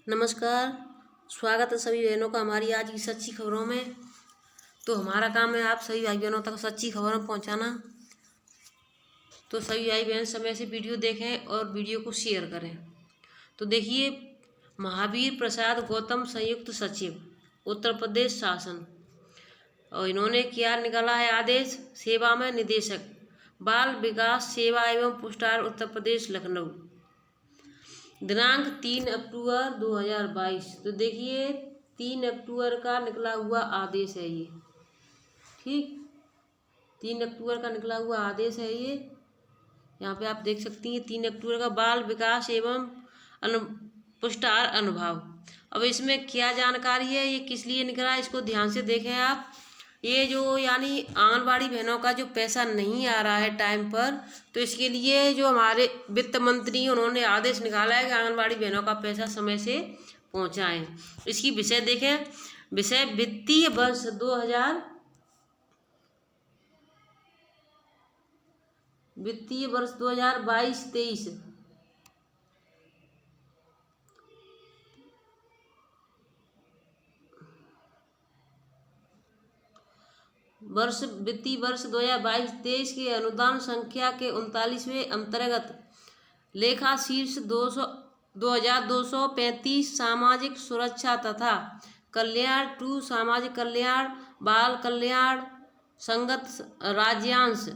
नमस्कार। स्वागत है सभी बहनों का हमारी आज की सच्ची खबरों में। तो हमारा काम है आप सभी भाई बहनों तक सच्ची खबरों पहुंचाना। तो सभी भाई बहन समय से वीडियो देखें और वीडियो को शेयर करें। तो देखिए, महावीर प्रसाद गौतम संयुक्त सचिव उत्तर प्रदेश शासन, और इन्होंने क्या निकाला है आदेश, सेवा में निदेशक बाल विकास सेवा एवं पुरस्कार उत्तर प्रदेश लखनऊ, दिनांक 3 अक्टूबर 2022। तो देखिए 3 अक्टूबर का निकला हुआ आदेश है ये, ठीक 3 अक्टूबर का निकला हुआ आदेश है ये। यहाँ पे आप देख सकती हैं 3 अक्टूबर का बाल विकास एवं पुरस्कार अनुभाव। अब इसमें क्या जानकारी है, ये किस लिए निकला है, इसको ध्यान से देखें आप। ये जो यानी आंगनबाड़ी बहनों का जो पैसा नहीं आ रहा है टाइम पर, तो इसके लिए जो हमारे वित्त मंत्री उन्होंने आदेश निकाला है कि आंगनबाड़ी बहनों का पैसा समय से पहुंचाएं। इसकी विषय देखें, विषय वित्तीय वर्ष 2022-23 वित्तीय वर्ष 2022-23 के अनुदान संख्या के 39वें अंतर्गत लेखा शीर्ष 2235 सामाजिक सुरक्षा तथा कल्याण 2 सामाजिक कल्याण बाल कल्याण संगत राज्यांश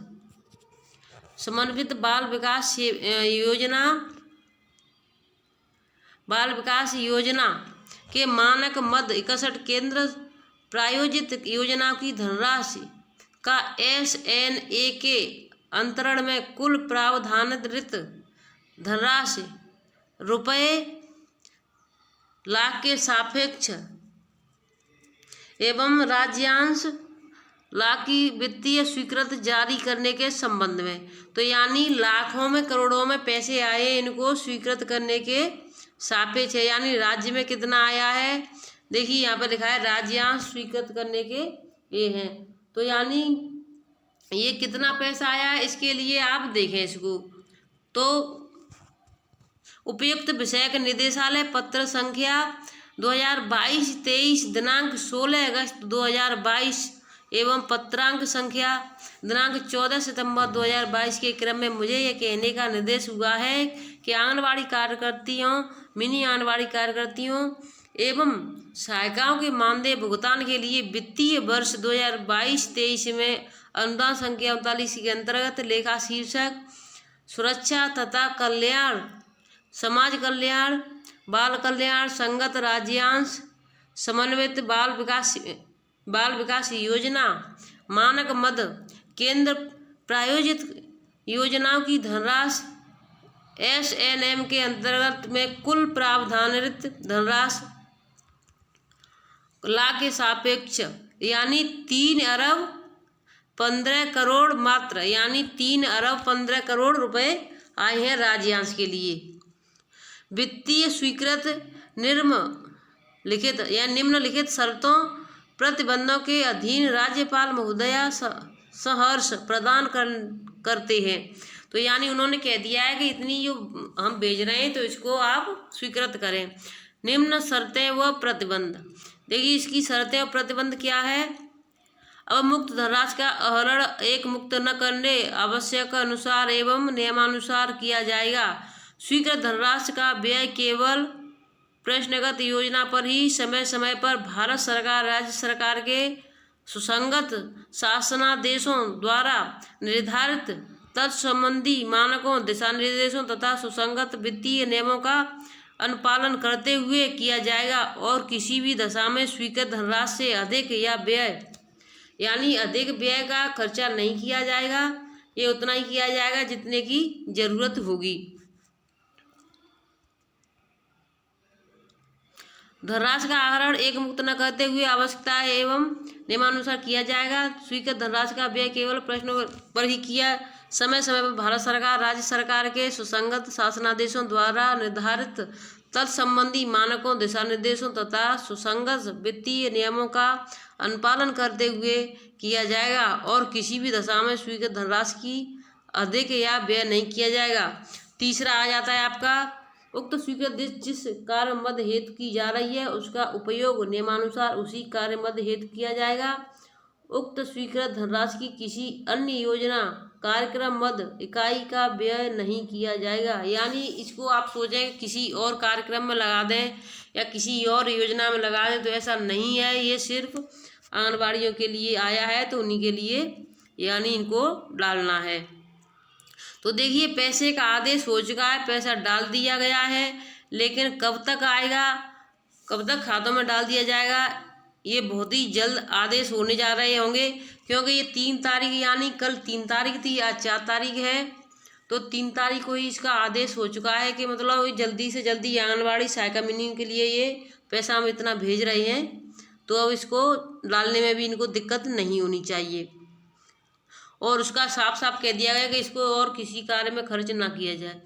समन्वित बाल विकास योजना के मानक मद 61 केंद्र प्रायोजित योजना की धनराशि का SNA के अंतरण में कुल प्रावधानित धनराशि रुपये लाख के सापेक्ष एवं राज्यांश लाख की वित्तीय स्वीकृति जारी करने के संबंध में। तो यानी लाखों में करोड़ों में पैसे आए, इनको स्वीकृत करने के सापेक्ष है। यानी राज्य में कितना आया है, देखिए यहाँ पर लिखा है राज्यांश स्वीकृत करने के ये हैं। तो यानी ये कितना पैसा आया है, इसके लिए आप देखें इसको। तो उपयुक्त विषयक निदेशालय पत्र संख्या 2022-23 दिनांक 16 अगस्त 2022 एवं पत्रांक संख्या दिनांक 14 सितंबर 2022 के क्रम में मुझे यह कहने का निर्देश हुआ है कि आंगनबाड़ी कार्यकर्तियों, मिनी आंगनबाड़ी कार्यकर्तियों एवं सहायिकाओं के मानदेय भुगतान के लिए वित्तीय वर्ष 2022-23 में अनुदान संख्या 39 के अंतर्गत लेखा शीर्षक सुरक्षा तथा कल्याण, समाज कल्याण, बाल कल्याण संगत राज्यांश समन्वित बाल विकास योजना मानक मद केंद्र प्रायोजित योजनाओं की धनराशि SNM के अंतर्गत में कुल प्रावधानित धनराशि लाख के सापेक्ष यानी 3 अरब 15 करोड़ मात्र, यानी 3 अरब 15 करोड़ रुपए आए हैं राज्यांश के लिए। वित्तीय स्वीकृत निम्नलिखित शर्तों प्रतिबंधों के अधीन राज्यपाल महोदया सहर्ष प्रदान करते हैं। तो यानी उन्होंने कह दिया है कि इतनी जो हम भेज रहे हैं तो इसको आप स्वीकृत करें। निम्न शर्तें व प्रतिबंध, देखिए इसकी शर्तें और प्रतिबंध क्या है। अब मुक्त धनराशि का आहरण एक मुक्त न करने आवश्यक अनुसार एवं नियमानुसार किया जाएगा। स्वीकृत धनराशि का व्यय केवल प्रश्नगत योजना पर ही समय समय पर भारत सरकार राज्य सरकार के सुसंगत शासनादेशों द्वारा निर्धारित तत्संबंधी मानकों, दिशा निर्देशों तथा सुसंगत वित्तीय नियमों का अनुपालन करते हुए किया जाएगा और किसी भी दशा में स्वीकृत धनराशि से अधिक या व्यय यानी अधिक व्यय का खर्चा नहीं किया जाएगा। ये उतना ही किया जाएगा जितने की जरूरत होगी। धनराशि का आहरण एक मुक्त न करते हुए आवश्यकता एवं नियमानुसार किया जाएगा। स्वीकृत धनराशि का व्यय केवल प्रश्नों पर ही किया समय समय पर भारत सरकार राज्य सरकार के सुसंगत शासनादेशों द्वारा निर्धारित तत्संबंधी मानकों, दिशा निर्देशों तथा सुसंगत वित्तीय नियमों का अनुपालन करते हुए किया जाएगा और किसी भी दशा में स्वीकृत धनराशि की अधिक या व्यय नहीं किया जाएगा। तीसरा आ जाता है आपका उक्त स्वीकृत जिस कार्य मद हेतु की जा रही है उसका उपयोग नियमानुसार उसी कार्य मद हेतु किया जाएगा। उक्त स्वीकृत धनराशि की किसी अन्य योजना कार्यक्रम मद इकाई का व्यय नहीं किया जाएगा। यानी इसको आप सोचें किसी और कार्यक्रम में लगा दें या किसी और योजना में लगा दें, तो ऐसा नहीं है। ये सिर्फ आंगनबाड़ियों के लिए आया है, तो उन्हीं के लिए यानी इनको डालना है। तो देखिए पैसे का आदेश हो चुका है, पैसा डाल दिया गया है, लेकिन कब तक आएगा, कब तक खातों में डाल दिया जाएगा, ये बहुत ही जल्द आदेश होने जा रहे होंगे। क्योंकि ये 3 तारीख यानी कल 3 तारीख थी, आज 4 तारीख है, तो 3 तारीख को ही इसका आदेश हो चुका है कि मतलब जल्दी से जल्दी आंगनबाड़ी सहायिका मिनी के लिए ये पैसा हम इतना भेज रहे हैं, तो अब इसको डालने में भी इनको दिक्कत नहीं होनी चाहिए। और उसका साफ साफ कह दिया गया कि इसको और किसी कार्य में खर्च ना किया जाए।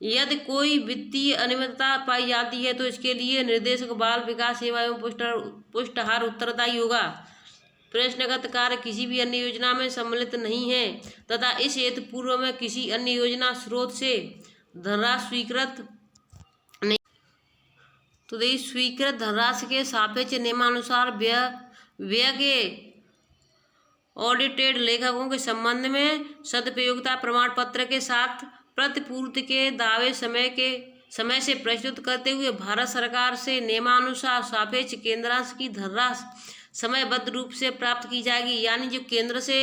यदि कोई वित्तीय अनियमितता पाई जाती है तो इसके लिए निर्देशक बाल विकास सेवा एवं पुष्टाहार उत्तरदायी होगा। प्रश्नगत कार्य किसी भी अन्य योजना में सम्मिलित नहीं है तथा इस हेतु पूर्व में किसी अन्य योजना स्रोत से धनराशि स्वीकृत नहीं। तो देखिए स्वीकृत धनराशि के सापेक्ष नियमानुसार व्यय के ऑडिटेड लेखकों के संबंध में सदुपयोगिता प्रमाण पत्र के साथ प्रतिपूर्ति के दावे समय से प्रस्तुत करते हुए भारत सरकार से नियमानुसार सापेक्ष केंद्रांश की धनराशि समयबद्ध रूप से प्राप्त की जाएगी। यानी जो केंद्र से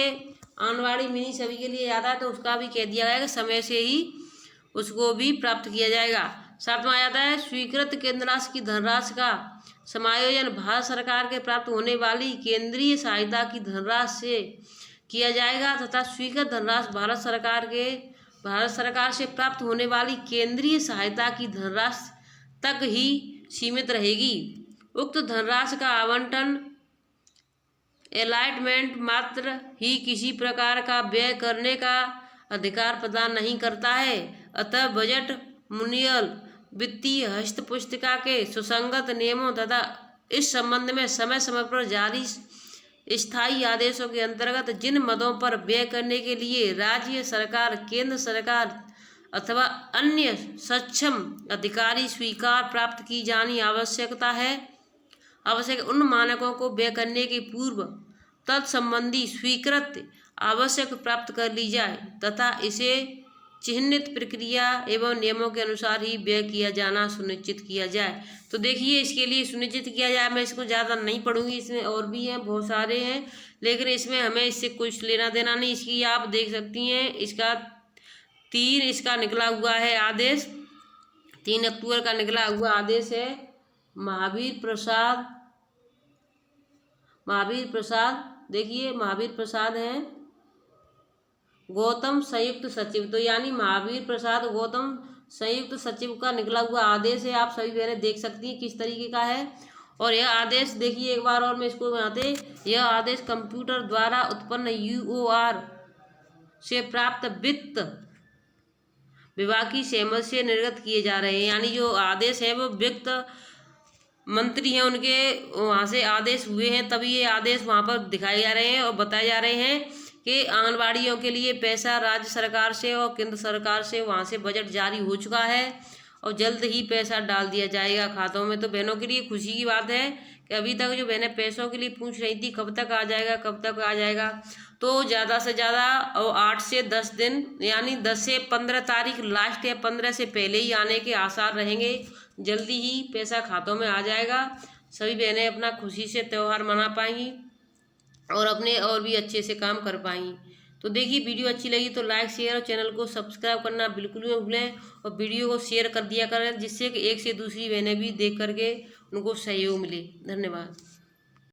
आंगनबाड़ी मिनी सभी के लिए आता है तो उसका भी कह दिया गया कि समय से ही उसको भी प्राप्त किया जाएगा। साथ में आ जाता है स्वीकृत केंद्रांश की धनराशि का समायोजन भारत सरकार के प्राप्त होने वाली केंद्रीय सहायता की धनराशि से किया जाएगा तथा स्वीकृत धनराशि भारत सरकार से प्राप्त होने वाली केंद्रीय सहायता की धनराशि तक ही सीमित रहेगी। उक्त धनराशि का आवंटन अलॉटमेंट मात्र ही किसी प्रकार का व्यय करने का अधिकार प्रदान नहीं करता है। अतः बजट मुनियल वित्तीय हस्तपुस्तिका के सुसंगत नियमों तथा इस संबंध में समय समय पर जारी स्थायी आदेशों के अंतर्गत जिन मदों पर व्यय करने के लिए राज्य सरकार, केंद्र सरकार अथवा अन्य सक्षम अधिकारी स्वीकार प्राप्त की जानी आवश्यक उन मानकों को व्यय करने के पूर्व तत्संबंधी स्वीकृत आवश्यक प्राप्त कर ली जाए तथा इसे चिह्नित प्रक्रिया एवं नियमों के अनुसार ही व्यय किया जाना सुनिश्चित किया जाए। तो देखिए इसके लिए सुनिश्चित किया जाए, मैं इसको ज़्यादा नहीं पढ़ूंगी, इसमें और भी हैं, बहुत सारे हैं, लेकिन इसमें हमें इससे कुछ लेना देना नहीं। इसकी आप देख सकती हैं, इसका निकला हुआ है आदेश, 3 अक्टूबर का निकला हुआ आदेश है। महावीर प्रसाद देखिए महावीर प्रसाद हैं गौतम संयुक्त सचिव, तो यानी महावीर प्रसाद गौतम संयुक्त सचिव का निकला हुआ आदेश है। आप सभी बहनें देख सकती हैं किस तरीके का है। और यह आदेश देखिए एक बार और मैं इसको बनाते, यह आदेश कंप्यूटर द्वारा उत्पन्न UOR से प्राप्त वित्त विभाग की सहमति से निर्गत किए जा रहे हैं। यानी जो आदेश है वो वित्त मंत्री हैं उनके वहाँ से आदेश हुए हैं, तभी ये आदेश वहाँ पर दिखाए जा रहे हैं और बताए जा रहे हैं कि आंगनबाड़ियों के लिए पैसा राज्य सरकार से और केंद्र सरकार से वहाँ से बजट जारी हो चुका है और जल्द ही पैसा डाल दिया जाएगा खातों में। तो बहनों के लिए खुशी की बात है कि अभी तक जो बहनें पैसों के लिए पूछ रही थी कब तक आ जाएगा, तो ज़्यादा से ज़्यादा 8 से 10 दिन यानी 10 से 15 तारीख लास्ट या 15 से पहले ही आने के आसार रहेंगे। जल्दी ही पैसा खातों में आ जाएगा, सभी बहनें अपना खुशी से त्यौहार मना पाएंगी और अपने और भी अच्छे से काम कर पाएंगी। तो देखिए वीडियो अच्छी लगी तो लाइक शेयर और चैनल को सब्सक्राइब करना बिल्कुल भी भूलें और वीडियो को शेयर कर दिया करें, जिससे कि एक से दूसरी बहनें भी देख करके उनको सहयोग मिले। धन्यवाद।